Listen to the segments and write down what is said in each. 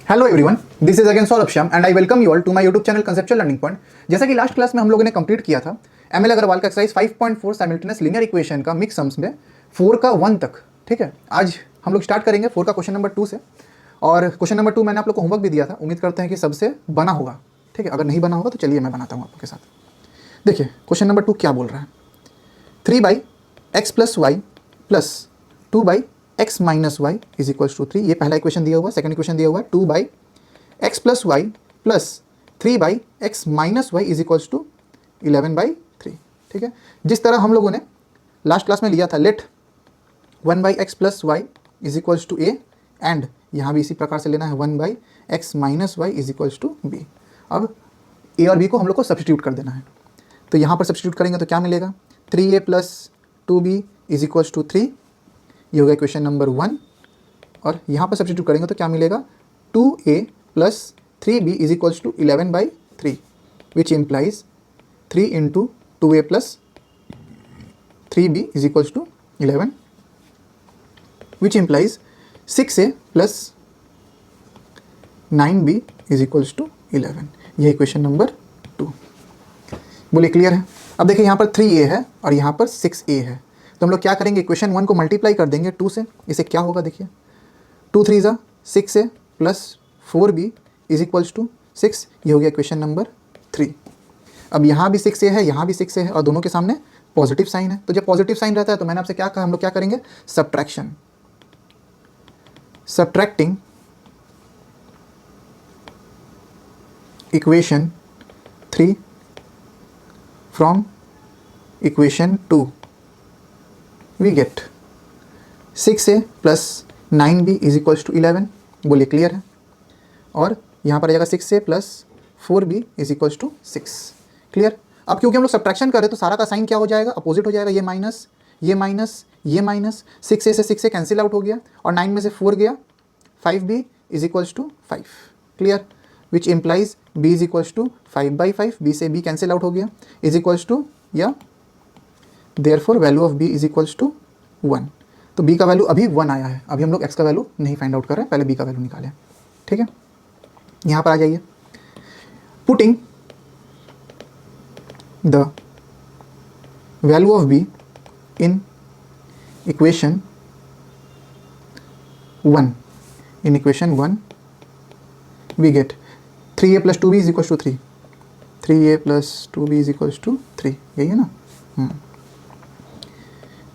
Hello everyone, this is again Saurabh Shyam and I welcome you all to my YouTube channel conceptual learning point. जैसा कि last class में हम लोगों ने complete किया था एमएल अग्रवाल का एक्सरसाइज 5.4 साइमल्टेनियस लीनियर इक्वेशन का मिक्स सम्स में 4 का 1 तक। ठीक है, आज हम लोग स्टार्ट करेंगे 4 का क्वेश्चन नंबर 2 से। और क्वेश्चन नंबर 2 मैंने आप लोग को होमवर्क भी दिया था, उम्मीद करते हैं कि सबसे बना होगा। ठीक है, अगर नहीं बना होगा तो चलिए मैं बनाता हूँ आपके साथ। देखिए क्वेश्चन नंबर 2 क्या बोल रहा है। 3/x + y + 2/x - y = 3। ये पहला इक्वेशन दिया हुआ। सेकंड इक्वेशन दिया हुआ 2/x + y + 3/x - y = 11/3। ठीक है, जिस तरह हम लोगों ने लास्ट क्लास में लिया था, late 1/x + y = a and यहाँ भी इसी प्रकार से लेना है 1/x - y = b। अब a और b को हम लोग को सब्स्टिट्यूट कर देना है। तो यहाँ पर सब्स्टिट्यूट करेंगे तो क्या मिलेगा, 3a + 2b = 3। ये हो गया क्वेश्चन नंबर 1। और यहाँ पर सब्स्टिट्यूट करेंगे तो क्या मिलेगा, 2a + 3b = 11/3 which implies 3 × 2a + 3b = 11 which implies 6a + 9b = 11। यह इक्वेशन नंबर 2। बोलिए क्लियर है। अब देखिए यहाँ पर 3a है और यहाँ पर 6a है, तो हम लोग क्या करेंगे, इक्वेशन 1 को मल्टीप्लाई कर देंगे 2 से। इसे क्या होगा देखिए, 2 3 ज़ा 6a + 4b = 6। ये हो गया इक्वेशन नंबर 3। अब यहाँ भी 6a है, यहाँ भी 6a है और दोनों के सामने पॉजिटिव साइन है। तो जब पॉजिटिव साइन रहता है तो मैंने आपसे क्या कहा, हम लोग क्या करेंगे, subtraction. Subtracting equation 3 from equation 2 we get 6a + 9b = 11। बोलिए क्लियर है। और यहाँ पर आ जाएगा 6a + 4b = 6। क्लियर। अब क्योंकि हम लोग सब्ट्रैक्शन कर रहे हैं तो सारा का साइन क्या हो जाएगा, अपोजिट हो जाएगा। ये माइनस, ये माइनस, ये माइनस, 6a से 6a कैंसिल आउट हो गया और 9 में से 4 गया, 5b = 5। Clear, which implies b = 5/5। b से b कैंसिल आउट हो गया, = या देयरफॉर वैल्यू ऑफ b = 1। तो b का वैल्यू अभी 1 आया है, अभी हम लोग x का वैल्यू नहीं फाइंड आउट कर रहे हैं, पहले b का वैल्यू निकालें। ठीक है, यहाँ पर आ जाइए। Putting the value of b in equation 1, in equation 1 we get 3a + 2b = 3। 3a + 2b = 3, यही है ना।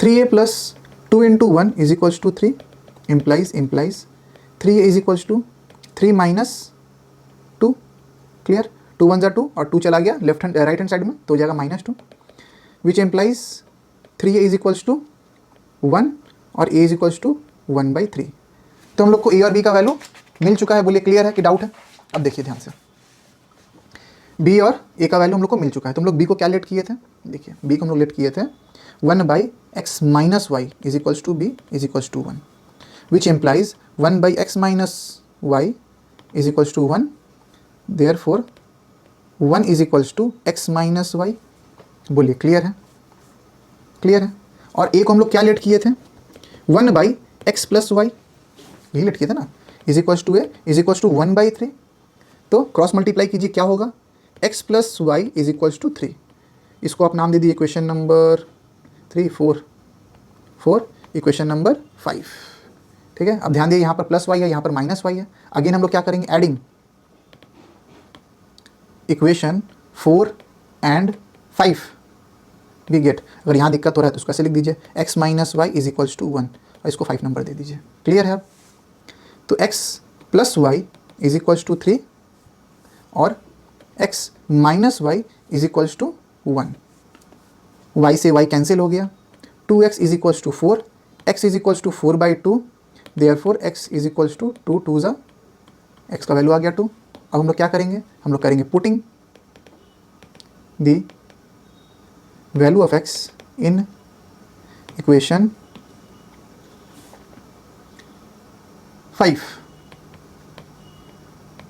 3a + 2 × 1 = 3 implies 3a = 3 - 2। क्लियर, 2 1 = 2 और 2 चला गया left hand right hand side में तो हो जाएगा -2 विच इम्प्लाइज 3a = 1 और a = 1/3। तो हम लोग को a और b का वैल्यू मिल चुका है। बोलिए क्लियर है कि डाउट है। अब देखिए ध्यान से, b और a का वैल्यू हम लोग को मिल चुका है। तो हम लोग b को क्या लेट किए थे, देखिए b को हम लोग लेट किए थे 1/x - y = b = 1 which implies 1/x - y = 1। Therefore 1 = x - y। बोलिए क्लियर है, क्लियर है। और a को हम लोग क्या लेट किए थे, 1/x + y, यही लेट किए थे ना, a = 1/3। तो क्रॉस मल्टीप्लाई कीजिए, क्या होगा, x + y = 3। इसको आप नाम दे दीजिए इक्वेशन नंबर 3 4 इक्वेशन नंबर 5। ठीक है, अब ध्यान दिए यहाँ पर +y है, यहाँ पर -y है। अगेन हम लोग क्या करेंगे, adding equation 4 and 5 we get. अगर यहाँ दिक्कत हो रहा है तो उसको ऐसे लिख दीजिए, x - y = 1 और इसको 5 नंबर दे दीजिए। क्लियर है। अब तो x + y = 3 और x - y = 1। y से y कैंसिल हो गया, 2x = 4, x = 4/2। देयरफॉर x = 2 2 ज़ा x का वैल्यू आ गया 2। अब हम लोग क्या करेंगे, हम लोग करेंगे putting the value of x in equation 5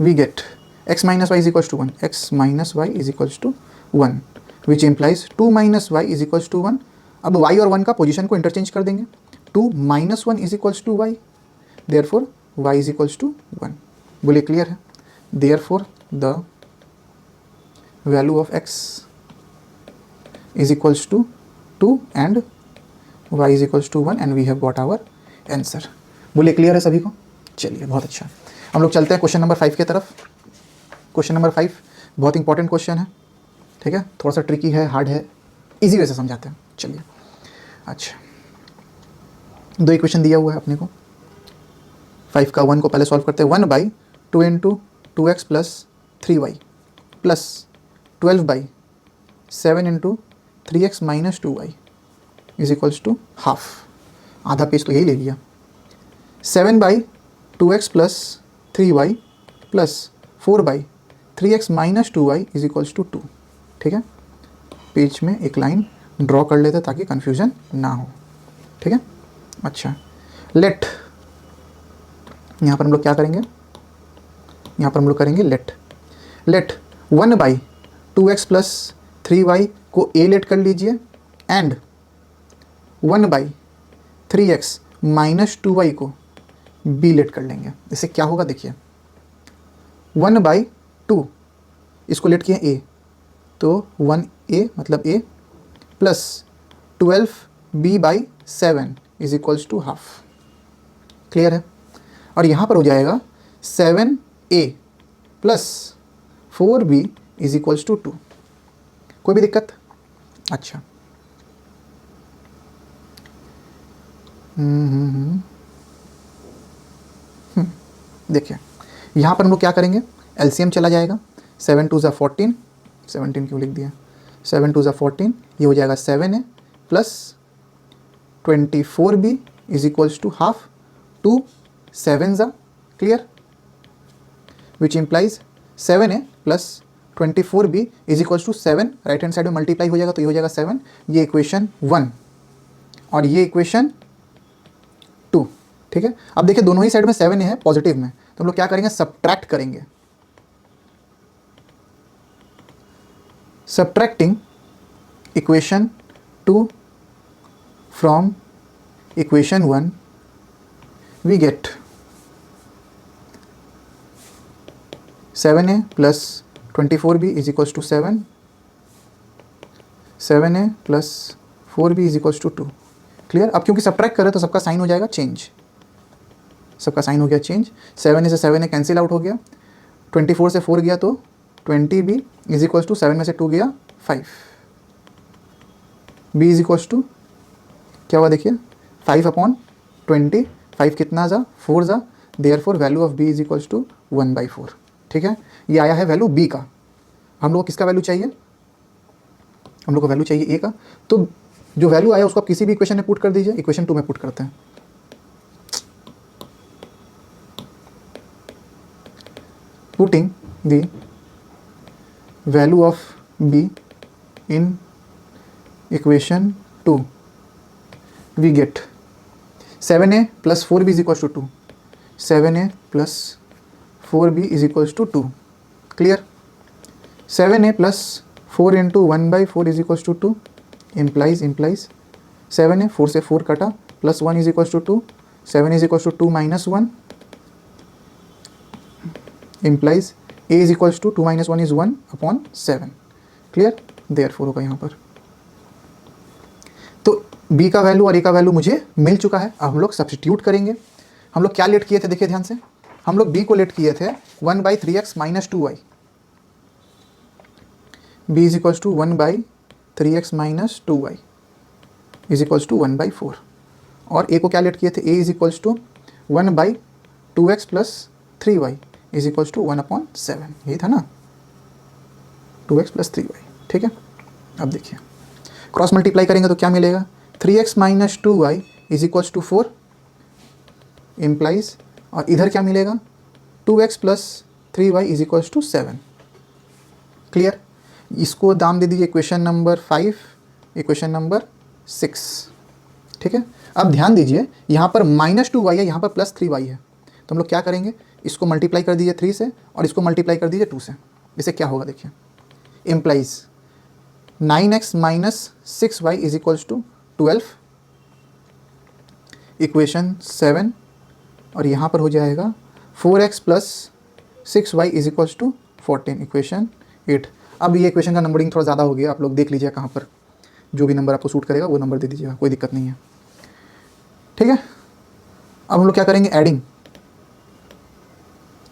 we get x - y = 1, x - y = 1 which implies 2 - y = 1। अब y और 1 का पोजीशन को इंटरचेंज कर देंगे, 2 - 1 = y, देयरफॉर y = 1। बोलिए क्लियर है? Therefore the value of x is equals to 2 and y is equals to 1 and we have got our answer. बोलिए clear है सभी को? चलिए बहुत अच्छा। हम लोग चलते हैं क्वेश्चन नंबर 5 की तरफ। क्वेश्चन नंबर 5 बहुत इंपॉर्टेंट क्वेश्चन है, ठीक है, थोड़ा सा ट्रिकी है, हार्ड है, इजी वे से समझाते हैं। चलिए अच्छा, दो इक्वेशन दिया हुआ है अपने को। 5 का 1 को पहले सॉल्व करते हैं। 1/2 into 2x plus 3y plus 12/7 into 3x minus 2y is equals to half. आधा पेज तो यही ले लिया। 7/2x plus 3y plus 4/3x minus 2y is equals to 2। ठीक है, पेज में एक लाइन ड्रॉ कर लेते ताकि कन्फ्यूजन ना हो। ठीक है, अच्छा, लेट, यहाँ पर हम लोग क्या करेंगे, यहाँ पर हम लोग करेंगे लेट 1/2x प्लस 3y को a लेट कर लीजिए एंड 1/3x माइनस 2y को b लेट कर लेंगे। इससे क्या होगा देखिए, 1/2 इसको लेट किए a, तो 1a मतलब a plus 12b/7 is equals to half. Clear है? और यहाँ पर हो जाएगा 7a plus 4b is equals to 2। कोई भी दिक्कत? अच्छा, देखिए यहाँ पर हम लोग क्या करेंगे, एलसीएम चला जाएगा। 7 2 14, 17 क्यों लिख दिया, 7 2 14, ये हो जाएगा 7a plus 24b is equals to half, 2 7 ज़ा, clear, which implies 7a plus 24b is equals to 7, right hand side में मल्टीप्लाई हो जाएगा तो ये हो जाएगा 7। ये इक्वेशन 1 और ये इक्वेशन 2। ठीक है, अब देखिए दोनों ही साइड में 7a है पॉजिटिव में, तो हम लोग क्या करेंगे, सब्ट्रैक्ट करेंगे। Subtracting equation 2 from equation 1 we get 7a plus 24b is equals to 7, 7a plus 4b is equals to 2। Clear? अब क्योंकि सब्ट्रैक्ट करें तो सबका साइन हो जाएगा चेंज, सबका साइन हो गया चेंज। 7a से 7a कैंसिल आउट हो गया, 24 से 4 गया तो 20b इज इक्वल्स टू 7 में से 2 गया 5, b इज इक्वल्स टू क्या हुआ देखिए 5/20, 5 कितना जा 4 जा, therefore value of b is equals to 1/4। ठीक है, ये आया है वैल्यू b का। हम लोग किसका वैल्यू चाहिए, हम लोग को वैल्यू चाहिए a का। तो जो वैल्यू आया उसको आप किसी भी इक्वेशन में पुट कर दीजिए। इक्वेशन 2 में पुट करते हैं। Putting the value of b in equation 2 we get 7a plus 4b is equals to 2, 7a plus 4b is equals to 2। Clear? 7a plus 4 into 1/4 is equals to 2 implies 7a, 4 से 4 कटा, plus 1 is equals to 2, 7 is equals to 2 minus 1 implies a is equals to 2 minus 1 is 1/7। Clear? Therefore होगा यहाँ पर। तो b का value और a का value मुझे मिल चुका है। अब हम लोग सब्स्टिट्यूट करेंगे। हम लोग क्या लेट किए थे, देखिए ध्यान से, हम लोग b को लेट किए थे 1/3x minus 2y, b is equals to 1/3x minus 2y is equals to 1/4। और a को क्या लेट किए थे, a is equals to 1/2x plus 3y is equals to 1/7। यही था ना, 2x प्लस 3y। ठीक है, अब देखिए क्रॉस मल्टीप्लाई करेंगे तो क्या मिलेगा, 3x minus 2y is equals to 4 implies, और इधर क्या मिलेगा, 2x plus 3y is equals to 7। Clear? इसको दाम दे दीजिए इक्वेशन नंबर 5, इक्वेशन नंबर 6। ठीक है, अब ध्यान दीजिए यहाँ पर -2y है, यहाँ पर +3y है, तो हम लोग क्या करेंगे, इसको मल्टीप्लाई कर दीजिए 3 से और इसको मल्टीप्लाई कर दीजिए 2 से। इससे क्या होगा देखिए, implies 9x minus 6y is equals to 12, equation 7, और यहाँ पर हो जाएगा 4x plus 6y is equals to 14, equation 8। अब ये इक्वेशन का नंबरिंग थोड़ा ज़्यादा हो गया, आप लोग देख लीजिए कहाँ पर जो भी नंबर आपको सूट करेगा वो नंबर दे दीजिएगा, कोई दिक्कत नहीं है, ठीक है। अब हम लोग क्या करेंगे, adding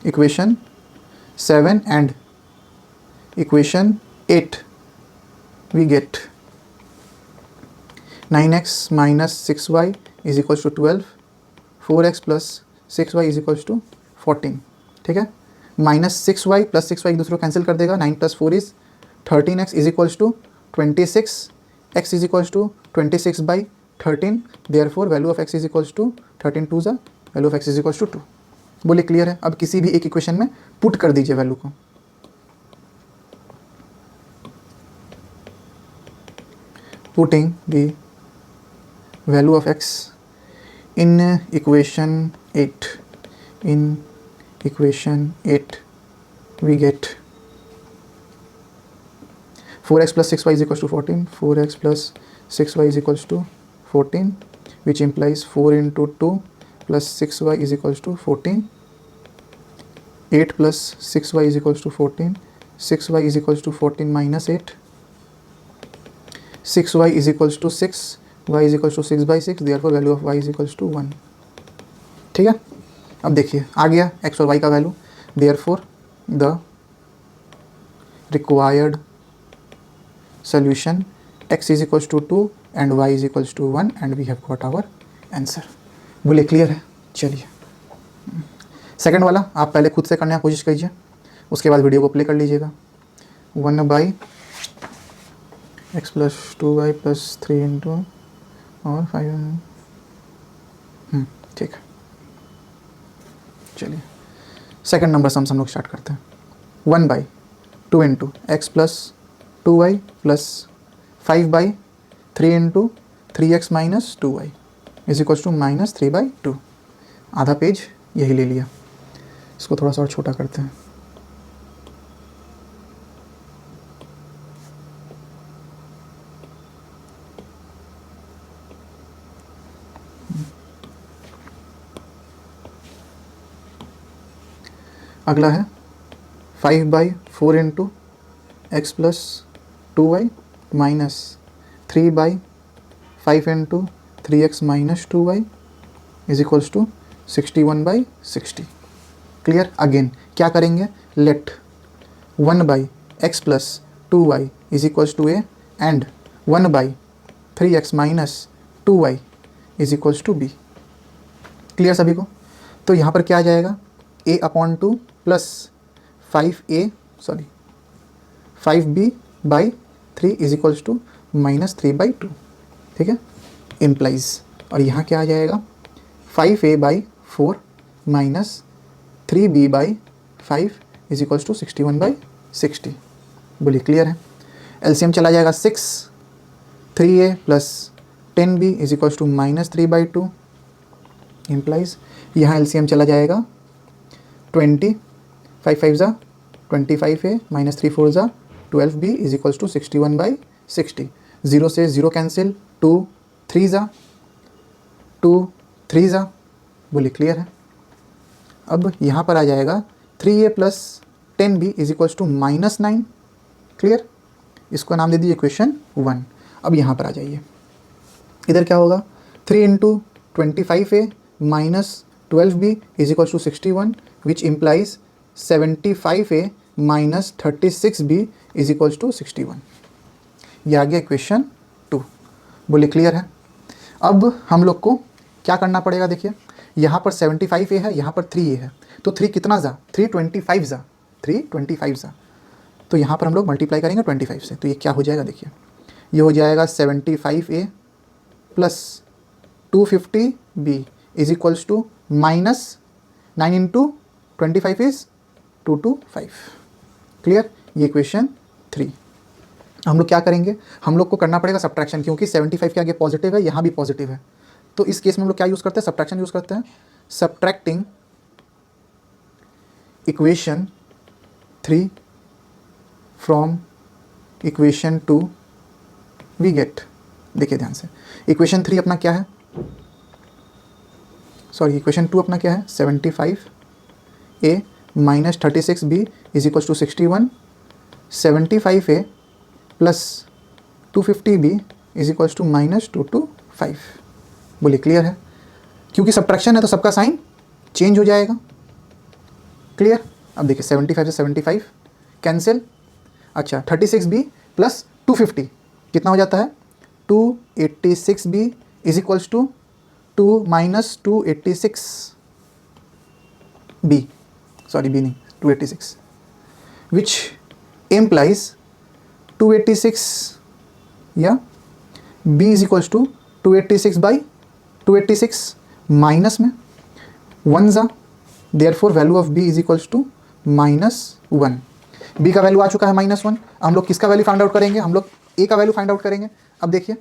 equation 7 and equation 8, we get 9x minus 6y is equals to 12, 4x plus 6y is equals to 14, ठीक है। माइनस 6y प्लस 6y एक दूसरे को कैंसिल कर देगा, 9 plus 4 is 13x is equals to 26, x is equals to 26 by 13, therefore value of x is equals to 13 to the value of x is equals to 2। बोलिए clear है। अब किसी भी एक इक्वेशन में पुट कर दीजिए वैल्यू को, putting the value of x in equation 8, in equation 8 we get 4x plus 6y is equals to 14, 4x plus 6y is equals to 14, which implies 4 into 2 plus 6y is equals to 14, 8 plus 6y is equals to 14, 6y is equals to 14 minus 8, 6y is equals to 6, y is equals to 6 by 6, therefore value of y is equals to 1, ठीक है। अब देखिए आ गया x और y का value, therefore the required solution x is equals to 2 and y is equals to 1 and we have got our answer। बोले clear है। चलिए सेकंड वाला आप पहले खुद से करने की कोशिश कीजिए, उसके बाद वीडियो को प्ले कर लीजिएगा। 1 by x plus 2y plus 3 into और 5, ठीक है। चलिए सेकंड नंबर सम हम लोग स्टार्ट करते हैं। 1 by 2 into x plus 2y plus 5 by 3 into 3x minus 2y is equals to minus 3 by 2। आधा पेज यही ले लिया, इसको थोड़ा सा और छोटा करते हैं। अगला है 5 by 4 into x plus 2y minus 3 by 5 into 3x minus 2y is equals to 61 by 60। Clear. Again क्या करेंगे, let 1 by x plus 2y is equals to A and 1 by 3x minus 2y is equals to B. Clear सभी को। तो यहाँ पर क्या आ जाएगा, a upon 2 plus 5b by 3 is equals to minus 3 by 2, ठीक है, इम्प्लाइज। और यहाँ क्या आ जाएगा, 5a by 4 minus 3b by 5 is equals to 61 by 60। बोलिए क्लियर है। एलसीएम चला जाएगा 6, 3a plus 10b is equals to minus 3 by 2, implies यहाँ एलसीएम चला जाएगा 20, 5 5 ज़ा 25a माइनस 3 4 ज़ा 12b is equals to 61 by 60। 0 से 0 कैंसिल, 2 3 ज़ा 2 3 ज़ा। बोलिए क्लियर है। अब यहाँ पर आ जाएगा 3a plus 10b is equals to minus 9। Clear. इसको नाम दे दीजिए इक्वेशन 1। अब यहाँ पर आ जाइए, इधर क्या होगा, 3 into 25a minus 12b is equals to 61 which implies 75a minus 36b is equals to 61। ये आ गया इक्वेशन 2। बोलिए क्लियर है। अब हम लोग को क्या करना पड़ेगा, देखिए यहाँ पर 75a है, यहाँ पर 3a है, तो 3 कितना ज़ा, 325 ज़ा, 325 ज़ा। तो यहाँ पर हम लोग मल्टीप्लाई करेंगे 25 से, तो ये क्या हो जाएगा, देखिए ये हो जाएगा 75a plus 250b is equals to minus 9 into 25 is 225। Clear. ये इक्वेशन 3। हम लोग क्या करेंगे, हम लोग को करना पड़ेगा सब्ट्रैक्शन, क्योंकि 75 के आगे पॉजिटिव है, यहाँ भी पॉजिटिव है। तो इस केस में हम लोग क्या यूज़ करते हैं, सब्ट्रैक्शन यूज़ करते हैं। Subtracting equation 3 from equation 2 we get, देखिए ध्यान से, इक्वेशन 3 अपना क्या है, सॉरी इक्वेशन 2 अपना क्या है, 75a minus 36b is equals to 61, 75a plus 250b is equals to minus 225। बोलिए क्लियर है? क्योंकि सब्ट्रैक्शन है तो सबका साइन चेंज हो जाएगा। क्लियर? अब देखिए 75 से 75 कैंसिल। अच्छा 36b प्लस 250 कितना हो जाता है? 286b is equals to 2 minus 286b, sorry b नहीं 286, विच इम्प्लाइज 286 या b is equals to 286 by 286 minus में 1 जा, therefore value of b is equals to -1। b का वैल्यू आ चुका है -1। हम लोग किसका वैल्यू फाइंड आउट करेंगे? हम लोग a का वैल्यू फाइंड आउट करेंगे। अब देखिए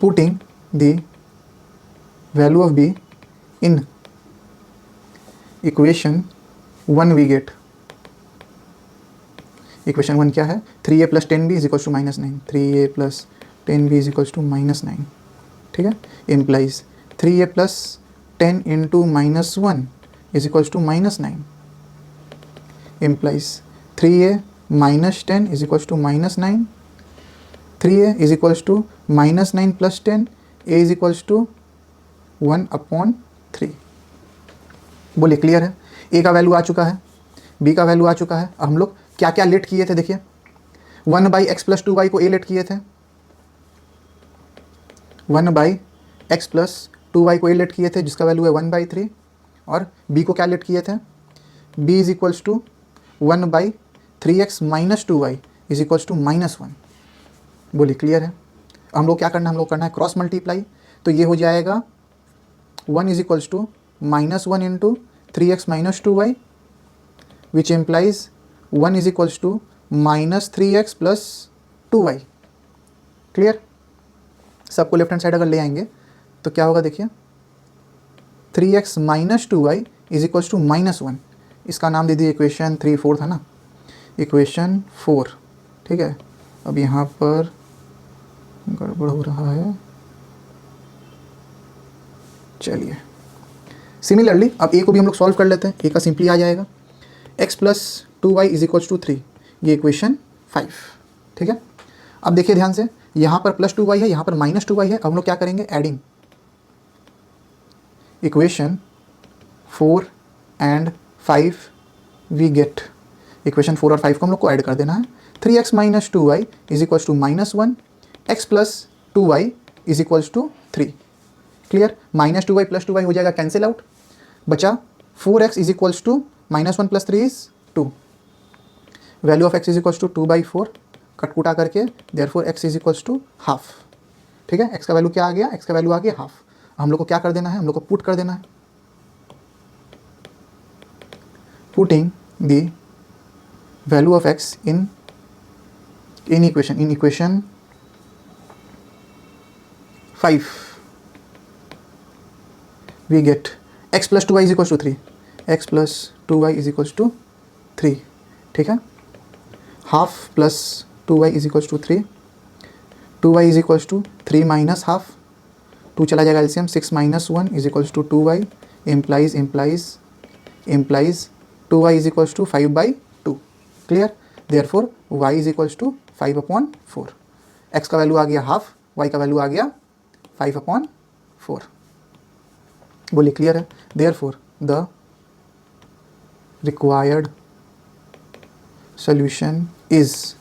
putting the value of b in equation 1 we get, equation 1 क्या है? 3a plus 10b is equals to -9, 3a plus 10b is equals to -9, ठीक है? Implies 3a plus 10 into -1 is equals to -9, implies 3a minus 10 is equals to -9, 3a is equals to -9 plus 10, a is equals to 1/3। बोलिए clear है? a का value आ चुका है, b का value आ चुका है। अब हम लोग क्या क्या लेट किए थे? देखिए 1/x प्लस 2y को a लेट किए थे, 1/x प्लस 2y को a लेट किए थे जिसका वैल्यू है 1/3, और b को क्या लेट किए थे? b is equals to 1/3x minus 2y is equals to -1। बोलिए क्लियर है? हम लोग क्या करना है? हम लोग करना है क्रॉस मल्टीप्लाई। तो ये हो जाएगा 1 is equals to -1 into 3x minus 2y which implies 1 is equals to -3x plus 2y। Clear? सबको लेफ्ट हैंड साइड अगर ले आएंगे तो क्या होगा? देखिए 3x minus 2y is equals to -1। इसका नाम दे दीजिए इक्वेशन 3/4 था ना, इक्वेशन 4, ठीक है? अब यहाँ पर गड़बड़ हो रहा है, चलिए सिमिलरली अब a को भी हम लोग सॉल्व कर लेते हैं। a का सिंपली आ जाएगा x plus 2y is equals to 3, ये इक्वेशन 5, ठीक है? अब देखिए ध्यान से, यहाँ पर प्लस 2y है, यहाँ पर -2y है। अब हम लोग क्या करेंगे? Adding equation 4 and 5 we get, equation 4 और 5 को हम लोग को ऐड कर देना है। 3x minus 2y is equals to -1, x plus 2y is equals to 3। Clear? -2y plus 2y हो जाएगा कैंसिल आउट, बचा 4x is equals to -1 plus 3 is 2, value of x is equals to 2/4, कटकुटा करके therefore x is equals to half. ठीक है? x का value क्या आ गया? x का वैल्यू आ गया हाफ। हम लोग को क्या कर देना है? हम लोग को पुट कर देना है, putting the value of x in equation 5 we get x plus 2y is equals to 3, x plus 2y is equals to 3, ठीक है? Half plus 2y is equals to 3, 2y is equals to 3 minus half, 2 चला जाएगा LCM, 6 minus 1 is equals to 2y, implies 2y is equals to 5/2। Clear? Therefore y is equals to 5/4। x का value आ गया half, y का value आ गया 5/4। बोलिए clear है? Therefore the required solution is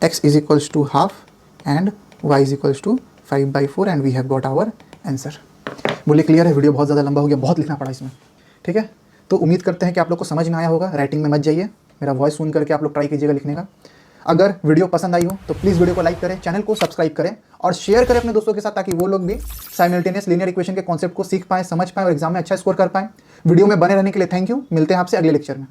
x is equals to half and y is equals to 5/4 and we have got our answer। बोलिए clear है? Video बहुत ज़्यादा लंबा हो गया, बहुत लिखना पड़ा इसमें, ठीक है? तो उम्मीद करते हैं कि आप लोग को समझ में आया होगा। राइटिंग में मत जाइए, मेरा वॉइस सुन करके आप लोग ट्राई कीजिएगा लिखने का। अगर वीडियो पसंद आई हो तो प्लीज़ वीडियो को लाइक करें, चैनल को सब्सक्राइब करें और शेयर करें अपने दोस्तों के साथ, ताकि वो लोग भी साइमल्टेनियस लीनियर इक्वेशन के कॉन्सेप्ट को सीख पाएं, समझ पाएं और एग्जाम में अच्छा स्कोर कर पाएं। वीडियो में बने रहने के लिए थैंक यू। मिलते हैं आपसे अगले लेक्चर में।